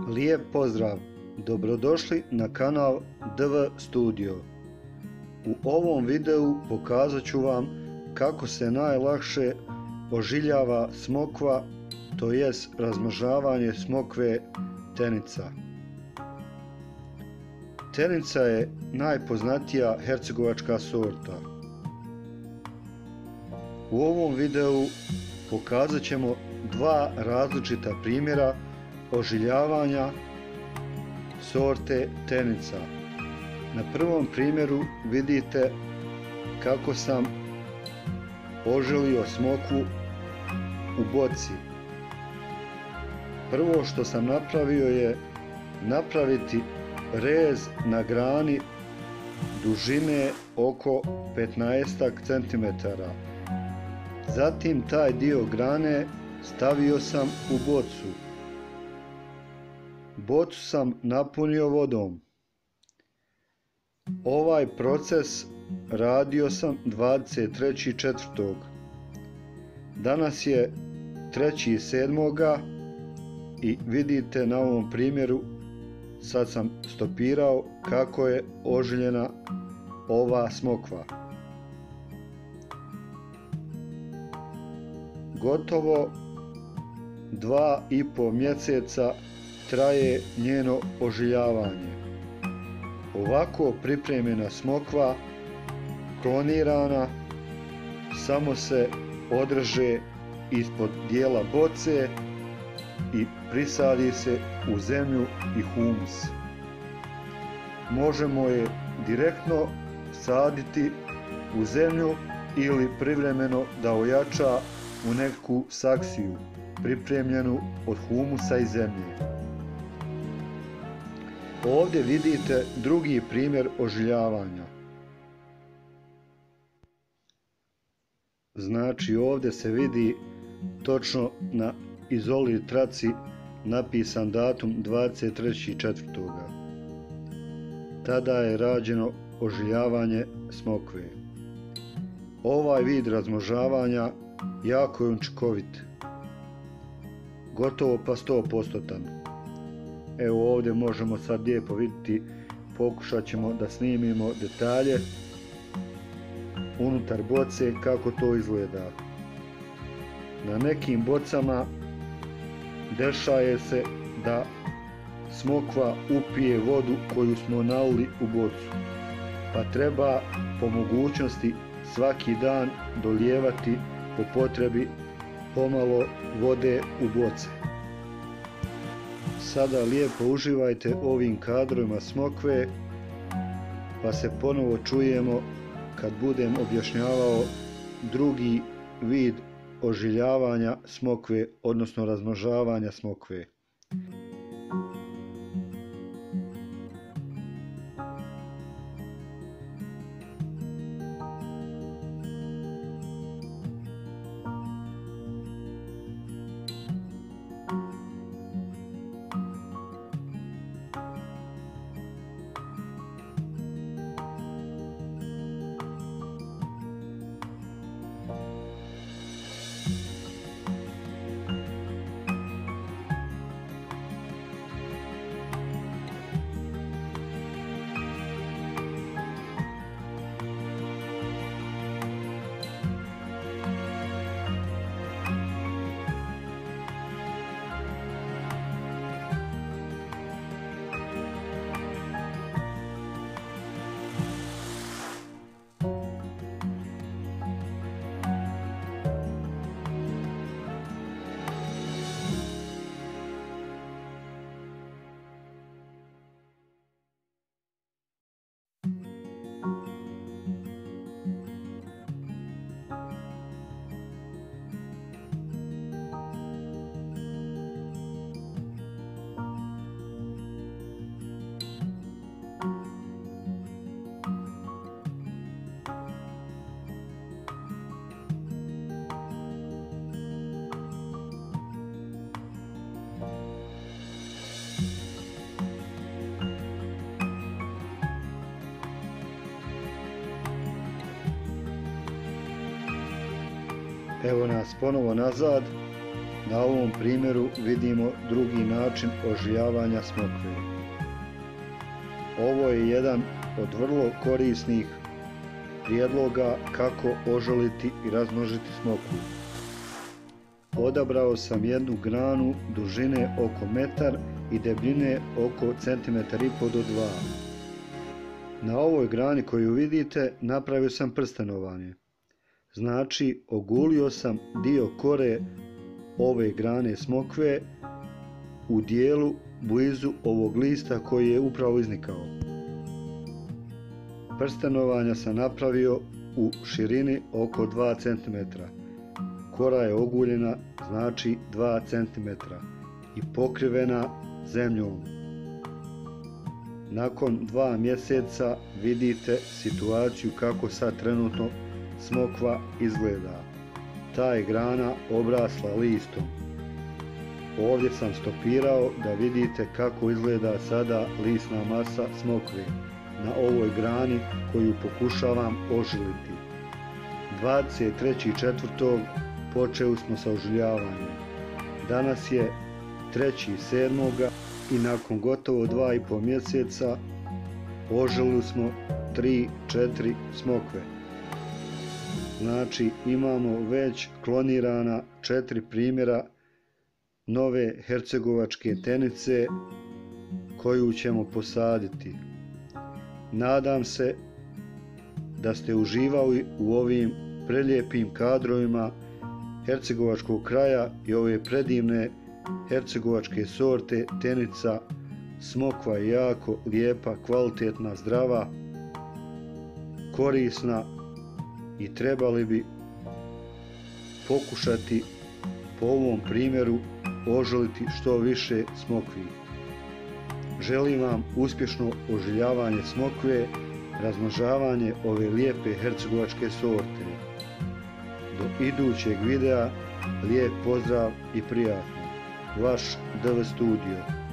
Lijep pozdrav, dobrodošli na kanal DV Studio. U ovom videu pokazat ću vam kako se najlakše ožiljava smokva, to jest razmnožavanje smokve tenica. Tenica je najpoznatija hercegovačka sorta. U ovom videu pokazat ćemo dva različita primjera ožiljavanja sorte tenica. Na prvom primjeru vidite kako sam ožilio smokvu u boci. Prvo što sam napravio je napraviti rez na grani dužine oko 15 cm. Zatim taj dio grane stavio sam u bocu. Bocu sam napunio vodom. Ovaj proces radio sam 23.4. Danas je 3.7. i vidite na ovom primjeru, sad sam stopirao kako je ožiljena ova smokva. Gotovo 2,5 mjeseca traje njeno ožiljavanje. Ovako pripremljena smokva, klonirana, samo se odreže ispod dijela boce i prisadi se u zemlju i humus. Možemo je direktno saditi u zemlju ili privremeno da ojača u neku saksiju pripremljenu od humusa i zemlje. Ovdje vidite drugi primjer ožiljavanja. Znači ovdje se vidi točno na izolir traci napisan datum 23.4. Tada je rađeno ožiljavanje smokve. Ovaj vid razmnožavanja jako je učinkovit. Gotovo pa 100%. Evo ovdje možemo sad lijepo vidjeti, pokušat ćemo da snimimo detalje unutar boce kako to izgleda. Na nekim bocama dešaje se da smokva upije vodu koju smo nalili u bocu, pa treba po mogućnosti svaki dan dolijevati po potrebi pomalo vode u boce. Sada lijepo uživajte ovim kadrovima smokve, pa se ponovo čujemo kad budem objašnjavao drugi vid ožiljavanja smokve, odnosno razmnožavanja smokve. Evo nas ponovo nazad. Na ovom primjeru vidimo drugi način oživljavanja smokve. Ovo je jedan od vrlo korisnih prijedloga kako oželiti i razmnožiti smokvu. Odabrao sam jednu granu dužine oko metar i debljine oko 1,5 cm do 2. Na ovoj grani koju vidite napravio sam prstenovanje. Znači ogulio sam dio kore ove grane smokve u dijelu blizu ovog lista koji je upravo iznikao. Prstenovanja sam napravio u širini oko 2 cm. Kora je oguljena, znači 2 cm i pokrivena zemljom. Nakon 2 mjeseca vidite situaciju kako sad trenutno smokva izgleda. Ta je grana obrasla listom. Ovdje sam stopirao da vidite kako izgleda sada lisna masa smokve na ovoj grani koju pokušavam ožiliti. 23.4. počeli smo sa ožiljavanjem. Danas je 3.7. i nakon gotovo 2,5 mjeseca ožilili smo 3-4 smokve. Znači imamo već klonirana 4 primjera nove hercegovačke tenice koju ćemo posaditi. Nadam se da ste uživali u ovim prelijepim kadrovima hercegovačkog kraja i ove predivne hercegovačke sorte tenica. Smokva je jako lijepa, kvalitetna, zdrava, korisna i trebali bi pokušati po ovom primjeru ožiliti što više smokvi. Želim vam uspješno ožiljavanje smokve, razmnožavanje ove lijepe hercegovačke sorte. Do idućeg videa lijep pozdrav i prijatno. Vaš DV Studio.